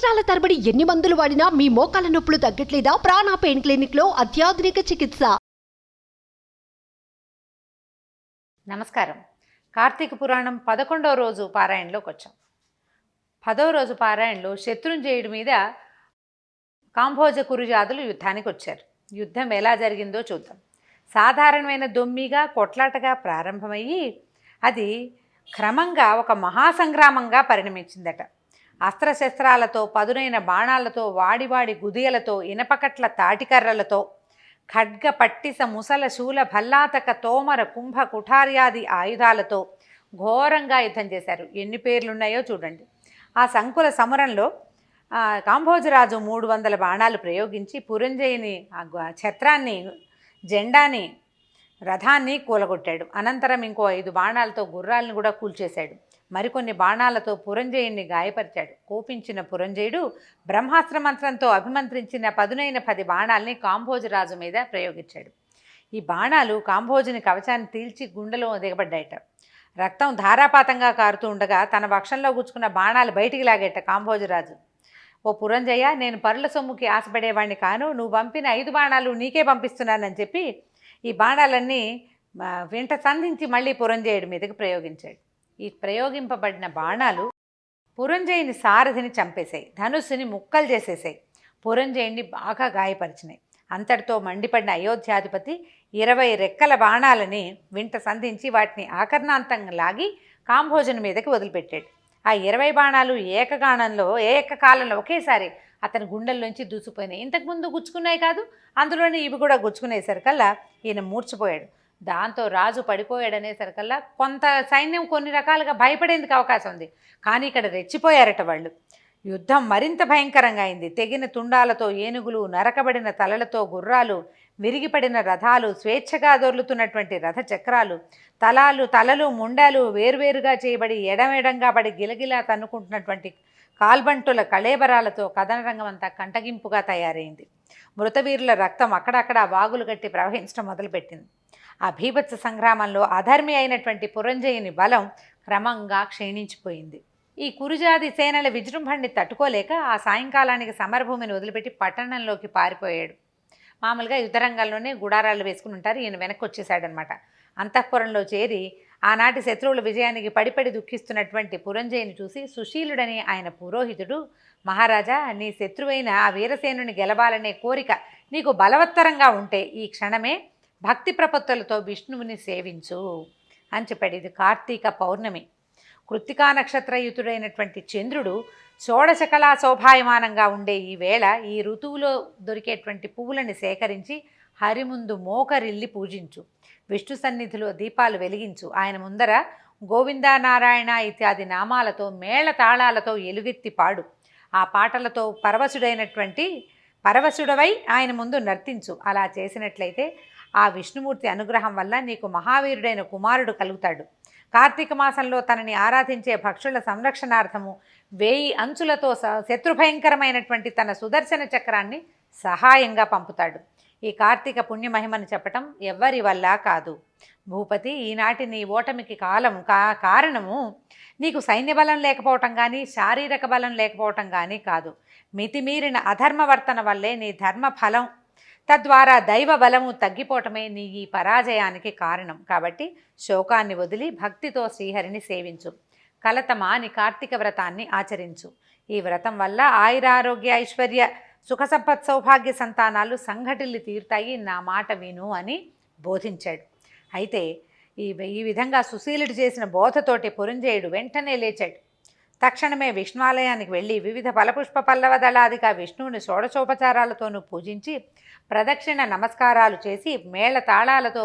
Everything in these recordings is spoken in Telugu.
సంవత్సరాల తరబడి ఎన్ని మందులు వాడినా మీ మోకాల నొప్పులు తగ్గట్లేదా? ప్రాణ పెయిన్ క్లినిక్ లో అత్యాధునిక చికిత్స. నమస్కారం. కార్తీక పురాణం 11వ రోజు పారాయణలోకి వచ్చాం. 10వ రోజు పారాయణలో శత్రుంజయుడి మీద కాంభోజ కురుజాదులు యుద్ధానికి వచ్చారు. యుద్ధం ఎలా జరిగిందో చూద్దాం. సాధారణమైన దొమ్మిగా కొట్లాటగా ప్రారంభమయ్యి అది క్రమంగా ఒక మహాసంగ్రామంగా పరిణమించిందట. అస్త్రశస్త్రాలతో, పదునైన బాణాలతో, వాడివాడి గుదియలతో, ఇనపకట్ల తాటికర్రలతో, ఖడ్గ పట్టిస ముసల శూల భల్లాతక తోమర కుంభ కుఠార్యాది ఆయుధాలతో ఘోరంగా యుద్ధం చేశారు. ఎన్ని పేర్లున్నాయో చూడండి. ఆ సంకుల సమరంలో కాంభోజరాజు 300 బాణాలు ప్రయోగించి పురంజయుని ఛత్రాన్ని, జెండాని, రథాన్ని కూలగొట్టాడు. అనంతరం ఇంకో 5 బాణాలతో గుర్రాలను కూడా కూల్చేశాడు. మరికొన్ని బాణాలతో పురంజయుడిని గాయపరిచాడు. కోపించిన పురంజయుడు బ్రహ్మాస్త్ర మంత్రంతో అభిమంత్రించిన పదునైన 10 బాణాలని కాంభోజరాజు మీద ప్రయోగించాడు. ఈ బాణాలు కాంభోజుని కవచాన్ని తీల్చి గుండెలో దిగబడ్డాయట. రక్తం ధారాపాతంగా కారుతూ ఉండగా తన వక్షంలో గుచ్చుకున్న బాణాలు బయటికి లాగేట కాంభోజరాజు. ఓ పురంజయ్య, నేను పరుల సొమ్ముకి ఆశపడేవాడిని కాను, నువ్వు పంపిన 5 బాణాలు నీకే పంపిస్తున్నానని చెప్పి ఈ బాణాలన్నీ వెంట సంధించి మళ్ళీ పురంజయుడి మీదకి ప్రయోగించాడు. ఈ ప్రయోగింపబడిన బాణాలు పురంజయుని సారథిని చంపేశాయి, ధనుస్సుని ముక్కలు చేసేసాయి, పురంజయుడిని బాగా గాయపరిచినాయి. అంతటితో మండిపడిన అయోధ్యాధిపతి 20 రెక్కల బాణాలని వెంట సంధించి వాటిని ఆకర్ణాంతంగా లాగి కాంభోజుని మీదకి వదిలిపెట్టాడు. ఆ 20 బాణాలు ఏకకాలంలో ఒకేసారి అతని గుండెల్లోంచి దూసిపోయినాయి. ఇంతకుముందు గుచ్చుకున్నాయి కాదు, అందులోనే ఇవి కూడా గుచ్చుకునేసరికల్లా ఈయన మూర్చిపోయాడు. దాంతో రాజు పడిపోయాడనేసరికల్లా కొంత సైన్యం కొన్ని రకాలుగా భయపడేందుకు అవకాశం ఉంది. కానీ ఇక్కడ రెచ్చిపోయారట వాళ్ళు. యుద్ధం మరింత భయంకరంగా అయింది. తెగిన తుండాలతో ఏనుగులు, నరకబడిన తలలతో గుర్రాలు, విరిగిపడిన రథాలు, స్వేచ్ఛగా దొర్లుతున్నటువంటి రథ చక్రాలు, తలలు ముండాలు వేరువేరుగా చేయబడి ఎడమెడంగా పడి గిలగిలా తన్నుకుంటున్నటువంటి కాల్బంటుల కళేబరాలతో కథనరంగం అంతా కంటగింపుగా తయారైంది. మృతవీరుల రక్తం అక్కడక్కడ వాగులు గట్టి ప్రవహించడం మొదలుపెట్టింది. ఆ భీభత్స సంగ్రామంలో అధర్మి అయినటువంటి పురంజయుని బలం క్రమంగా క్షీణించిపోయింది. ఈ కురుజాది సేనల విజృంభణని తట్టుకోలేక ఆ సాయంకాలానికి సమరభూమిని వదిలిపెట్టి పట్టణంలోకి పారిపోయాడు. మామూలుగా యుద్ధరంగంలోనే గుడారాలు వేసుకుని ఉంటారు, ఈయన వెనక్కి వచ్చేసాడనమాట. అంతఃపురంలో చేరి ఆనాటి శత్రువుల విజయానికి పడిపడి దుఃఖిస్తున్నటువంటి పురంజయుని చూసి సుశీలుడని ఆయన పురోహితుడు, మహారాజా, నీ శత్రువైన ఆ వీరసేనుని గెలవాలనే కోరిక నీకు బలవత్తరంగా ఉంటే ఈ క్షణమే భక్తి ప్రపత్తులతో విష్ణువుని సేవించు అని చెప్పాడు. ఇది కార్తీక పౌర్ణమి. కృత్తికా నక్షత్రయుతుడైనటువంటి చంద్రుడు షోడశకళా శోభాయమానంగా ఉండే ఈ వేళ ఈ ఋతువులో దొరికేటువంటి పువ్వులని సేకరించి హరి ముందు మోకరిల్లి పూజించు. విష్ణు సన్నిధిలో దీపాలు వెలిగించు. ఆయన ముందర గోవిందనారాయణ ఇత్యాది నామాలతో మేళ తాళాలతో ఎలుగెత్తి పాడు. ఆ పాటలతో పరవశుడవై ఆయన ముందు నర్తించు. అలా చేసినట్లయితే ఆ విష్ణుమూర్తి అనుగ్రహం వల్ల నీకు మహావీరుడైన కుమారుడు కలుగుతాడు. కార్తీక మాసంలో తనని ఆరాధించే భక్షుల సంరక్షణార్థము 1000 అంచులతో శత్రుభయంకరమైనటువంటి తన సుదర్శన చక్రాన్ని సహాయంగా పంపుతాడు. ఈ కార్తీక పుణ్యమహిమను చెప్పటం ఎవ్వరి వల్ల కాదు. భూపతి, ఈనాటి నీ ఓటమికి కారణము నీకు సైన్యబలం లేకపోవటం కానీ, శారీరక బలం లేకపోవటం కానీ కాదు. మితిమీరిన అధర్మవర్తన వల్లే నీ ధర్మఫలం, తద్వారా దైవ బలము తగ్గిపోవటమే నీ ఈ పరాజయానికి కారణం. కాబట్టి శోకాన్ని వదిలి భక్తితో శ్రీహరిని సేవించు. కలతమాని కార్తీక వ్రతాన్ని ఆచరించు. ఈ వ్రతం వల్ల ఆయురారోగ్య ఐశ్వర్య సుఖ సంపత్ సౌభాగ్య సంతానాలు సంఘటిల్లి తీరుతాయి, నా మాట విను అని బోధించాడు. అయితే ఈ విధంగా సుశీలుడు చేసిన బోధతోటి పురంజయుడు వెంటనే లేచాడు. తక్షణమే విష్ణువాలయానికి వెళ్ళి వివిధ ఫలపుష్ప పల్లవ దళాదిగా విష్ణువుని షోడశోపచారాలతోనూ పూజించి ప్రదక్షిణ నమస్కారాలు చేసి మేళ తాళాలతో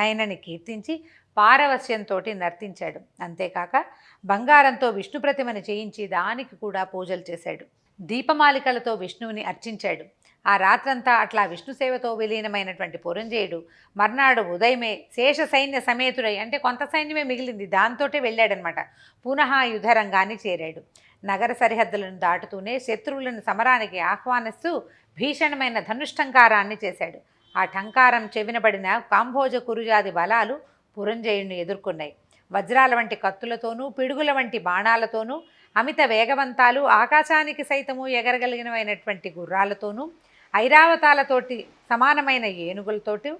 ఆయనని కీర్తించి పారవస్యంతో నర్తించాడు. అంతేకాక బంగారంతో విష్ణు ప్రతిమను చేయించి దానికి కూడా పూజలు చేశాడు. దీపమాలికలతో విష్ణువుని అర్చించాడు. ఆ రాత్రంతా అట్లా విష్ణు సేవతో విలీనమైనటువంటి పురంజయుడు మర్నాడు ఉదయమే శేష సైన్య సమేతుడై, అంటే కొంత సైన్యమే మిగిలింది, దాంతోటే వెళ్ళాడనమాట, పునః యుద్ధరంగాన్ని చేరాడు. నగర సరిహద్దులను దాటుతూనే శత్రువులను సమరానికి ఆహ్వానిస్తూ భీషణమైన ధనుష్టంకారాన్ని చేశాడు. ఆ ఠంకారం చెవినబడిన కాంభోజ కురుజాది బలాలు పురంజయుడిని ఎదుర్కొన్నాయి. వజ్రాల వంటి కత్తులతోనూ, పిడుగుల వంటి బాణాలతోనూ అమిత వేగవంతాలు, ఆకాశానికి సైతము ఎగరగలిగినవైనటువంటి గుర్రాలతోనూ, ఐరావతాలతోటి సమానమైన ఏనుగులతోటి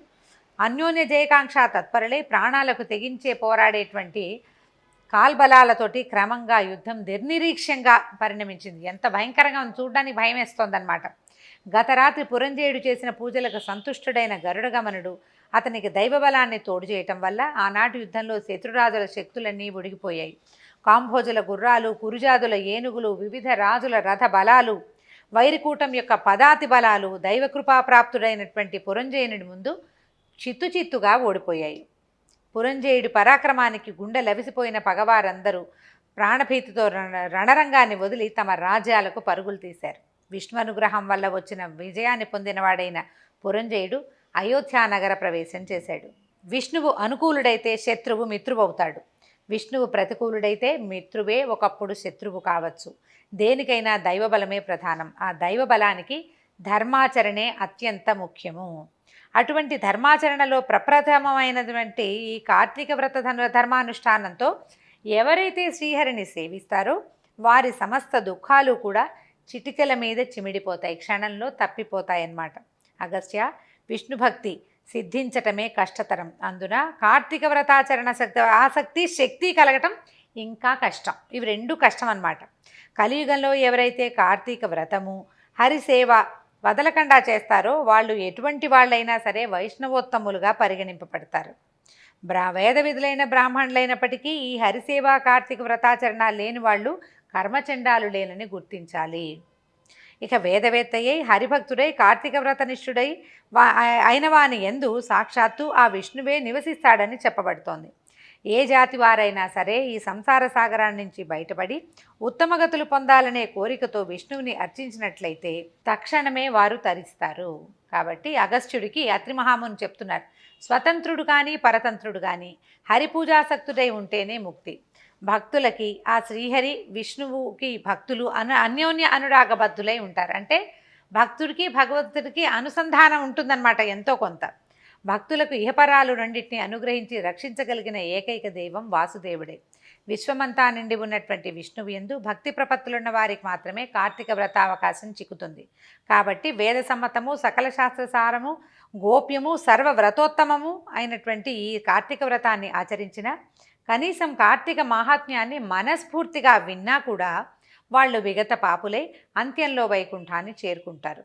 అన్యోన్య జయకాంక్ష తత్పరులై ప్రాణాలకు తెగించే పోరాడేటువంటి కాల్బలాలతోటి క్రమంగా యుద్ధం నిర్నిరీక్ష్యంగా పరిణమించింది. ఎంత భయంకరంగా ఉంది, చూడడానికి భయం వేస్తోందన్నమాట. గత రాత్రి పురంజేయుడు చేసిన పూజలకు సంతుష్టుడైన గరుడగమనుడు అతనికి దైవబలాన్ని తోడు చేయటం వల్ల ఆనాటి యుద్ధంలో శత్రురాజుల శక్తులన్నీ ఉడిగిపోయాయి. కాంభోజుల గుర్రాలు, కురుజాదుల ఏనుగులు, వివిధ రాజుల రథ బలాలు, వైరికూటం యొక్క పదాతి బలాలు దైవకృపాప్రాప్తుడైనటువంటి పురంజయునుడి ముందు చిత్తుచిత్తుగా ఓడిపోయాయి. పురంజయుడి పరాక్రమానికి గుండె లవిసిపోయిన పగవారందరూ ప్రాణభీతితో రణరంగాన్ని వదిలి తమ రాజ్యాలకు పరుగులు తీశారు. విష్ణు అనుగ్రహం వల్ల వచ్చిన విజయాన్ని పొందినవాడైన పురంజయుడు అయోధ్యానగర ప్రవేశం చేశాడు. విష్ణువు అనుకూలుడైతే శత్రువు మిత్రువవుతాడు. విష్ణువు ప్రతికూలుడైతే మిత్రువే ఒకప్పుడు శత్రువు కావచ్చు. దేనికైనా దైవబలమే ప్రధానం. ఆ దైవబలానికి ధర్మాచరణే అత్యంత ముఖ్యము. అటువంటి ధర్మాచరణలో ప్రప్రథమమైనటువంటి ఈ కార్తీక వ్రత ధర్మానుష్ఠానంతో ఎవరైతే శ్రీహరిని సేవిస్తారో వారి సమస్త దుఃఖాలు కూడా చిటికెల మీద చిమిడిపోతాయి, క్షణంలో తప్పిపోతాయన్నమాట. అగస్త్య, విష్ణు భక్తి సిద్ధించటమే కష్టతరం. అందున కార్తీక వ్రతాచరణ ఆసక్తి, శక్తి కలగటం ఇంకా కష్టం. ఇవి రెండు కష్టం అన్నమాట. కలియుగంలో ఎవరైతే కార్తీక వ్రతము, హరిసేవ వదలకుండా చేస్తారో వాళ్ళు ఎటువంటి వాళ్ళైనా సరే వైష్ణవోత్తములుగా పరిగణింపబడతారు. వేద విధులైన బ్రాహ్మణులైనప్పటికీ ఈ హరిసేవ, కార్తీక వ్రతాచరణ లేని వాళ్ళు కర్మచండాలు లేనని గుర్తించాలి. ఇక వేదవేత్తయ్యై హరిభక్తుడై కార్తీక వ్రతనిష్ఠుడై అయిన వాని యందు సాక్షాత్తు ఆ విష్ణువే నివసిస్తాడని చెప్పబడుతోంది. ఏ జాతి వారైనా సరే ఈ సంసార సాగరాన్ని నుంచి బయటపడి ఉత్తమగతులు పొందాలనే కోరికతో విష్ణువుని అర్చించినట్లయితే తక్షణమే వారు తరిస్తారు. కాబట్టి అగస్త్యుడికి అత్రి మహాముని చెప్తున్నారు, స్వతంత్రుడు కానీ పరతంత్రుడు కానీ హరిపూజాసక్తుడై ఉంటేనే ముక్తి. భక్తులకి ఆ శ్రీహరి విష్ణువుకి భక్తులు అన్యోన్య అనురాగబద్ధులై ఉంటారు. అంటే భక్తుడికి భగవంతుడికి అనుసంధానం ఉంటుందన్నమాట ఎంతో కొంత. భక్తులకు ఇహపరాలు రెండింటిని అనుగ్రహించి రక్షించగలిగిన ఏకైక దైవం వాసుదేవుడే. విశ్వమంతా నిండి ఉన్నటువంటి విష్ణువు యందు భక్తి ప్రపత్తులున్న వారికి మాత్రమే కార్తీక వ్రతావకాశం చిక్కుతుంది. కాబట్టి వేద సమ్మతము, సకల శాస్త్రసారము, గోప్యము, సర్వవ్రతోత్తమము అయినటువంటి ఈ కార్తీక వ్రతాన్ని ఆచరించిన కనీసం కార్తీక మాహాత్మ్యాన్ని మనస్ఫూర్తిగా విన్నా కూడా వాళ్ళు విగత పాపులై అంత్యంలో వైకుంఠాన్ని చేరుకుంటారు.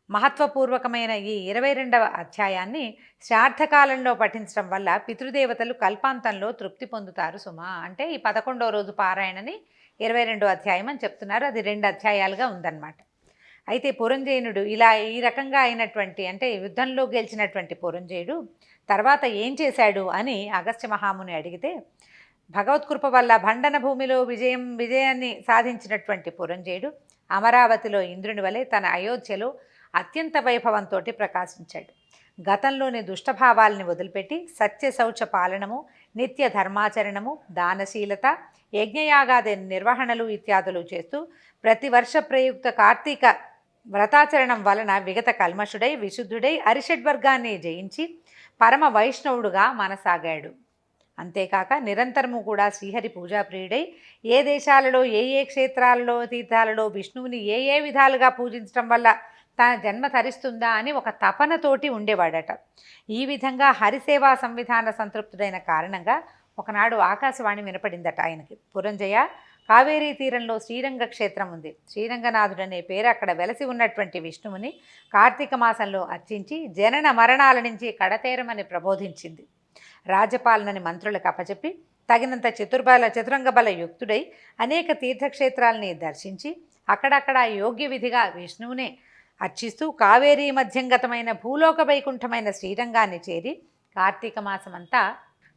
మహత్వపూర్వకమైన ఈ 22వ అధ్యాయాన్ని శ్రాద్ధకాలంలో పఠించడం వల్ల పితృదేవతలు కల్పాంతంలో తృప్తి పొందుతారు సుమా. అంటే ఈ 11వ రోజు పారాయణని 22వ అధ్యాయం అని చెప్తున్నారు. అది 2 అధ్యాయాలుగా ఉందన్నమాట. అయితే పురంజయునుడు ఈ రకంగా అయినటువంటి, అంటే యుద్ధంలో గెలిచినటువంటి పురంజయుడు తర్వాత ఏం చేశాడు అని అగస్త్య మహాముని అడిగితే, భగవత్కృప వల్ల భండన భూమిలో విజయాన్ని సాధించినటువంటి పురంజయుడు అమరావతిలో ఇంద్రుని వలె తన అయోధ్యలో అత్యంత వైభవంతో ప్రకాశించాడు. గతంలోని దుష్టభావాల్ని వదిలిపెట్టి సత్య శౌచ పాలనము, నిత్య ధర్మాచరణము, దానశీలత, యజ్ఞయాగాది నిర్వహణలు ఇత్యాదులు చేస్తూ ప్రతి వర్ష ప్రయుక్త కార్తీక వ్రతాచరణం వలన విగత కల్మషుడై విశుద్ధుడై అరిషడ్వర్గాన్ని జయించి పరమ వైష్ణవుడుగా మనసాగాడు. అంతేకాక నిరంతరము కూడా శ్రీహరి పూజాప్రియుడై ఏ దేశాలలో ఏ క్షేత్రాలలో తీర్థాలలో విష్ణువుని ఏ విధాలుగా పూజించడం వల్ల తన జన్మ తరిస్తుందా అని ఒక తపనతోటి ఉండేవాడట. ఈ విధంగా హరిసేవా సంవిధాన సంతృప్తుడైన కారణంగా ఒకనాడు ఆకాశవాణి వినపడిందట ఆయనకి, పురంజయ, కావేరీ తీరంలో శ్రీరంగ క్షేత్రం ఉంది. శ్రీరంగనాథుడనే పేరు అక్కడ వెలసి ఉన్నటువంటి విష్ణువుని కార్తీక మాసంలో అర్చించి జనన మరణాల నుంచి కడతేరమని ప్రబోధించింది. రాజపాలనని మంత్రులకు అప్పచెప్పి తగినంత చతురంగ బల యుక్తుడై అనేక తీర్థక్షేత్రాలని దర్శించి అక్కడక్కడ యోగ్య విధిగా విష్ణువునే అర్చిస్తూ కావేరీ మధ్యంగతమైన భూలోక వైకుంఠమైన శ్రీరంగాన్ని చేరి కార్తీక మాసమంతా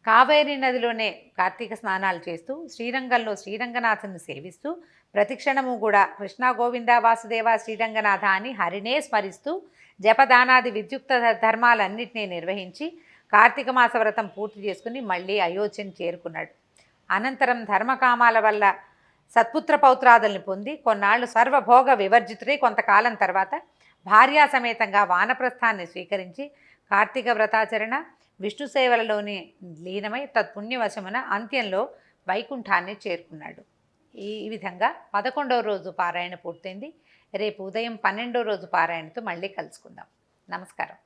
కావేరీ నదిలోనే కార్తీక స్నానాలు చేస్తూ శ్రీరంగంలో శ్రీరంగనాథుని సేవిస్తూ ప్రతిక్షణము కూడా కృష్ణ గోవింద వాసుదేవ శ్రీరంగనాథ అని హరినే స్మరిస్తూ జపదానాది విద్యుక్త ధర్మాలన్నింటినీ నిర్వహించి కార్తీక మాస వ్రతం పూర్తి చేసుకుని మళ్ళీ అయోధ్యను చేరుకున్నాడు. అనంతరం ధర్మకామాల వల్ల సత్పుత్ర పౌత్రాదుల్ని పొంది కొన్నాళ్ళు సర్వభోగ వివర్జితుడై కొంతకాలం తర్వాత భార్యా సమేతంగా వానప్రస్థాన్ని స్వీకరించి కార్తీక వ్రతాచరణ విష్ణు సేవలలోని లీనమై తత్పుణ్యవశమున అంత్యంలో వైకుంఠాన్ని చేరుకున్నాడు. ఈ విధంగా 11వ రోజు పారాయణ పూర్తయింది. రేపు ఉదయం 12వ రోజు పారాయణతో మళ్ళీ కలుసుకుందాం. నమస్కారం.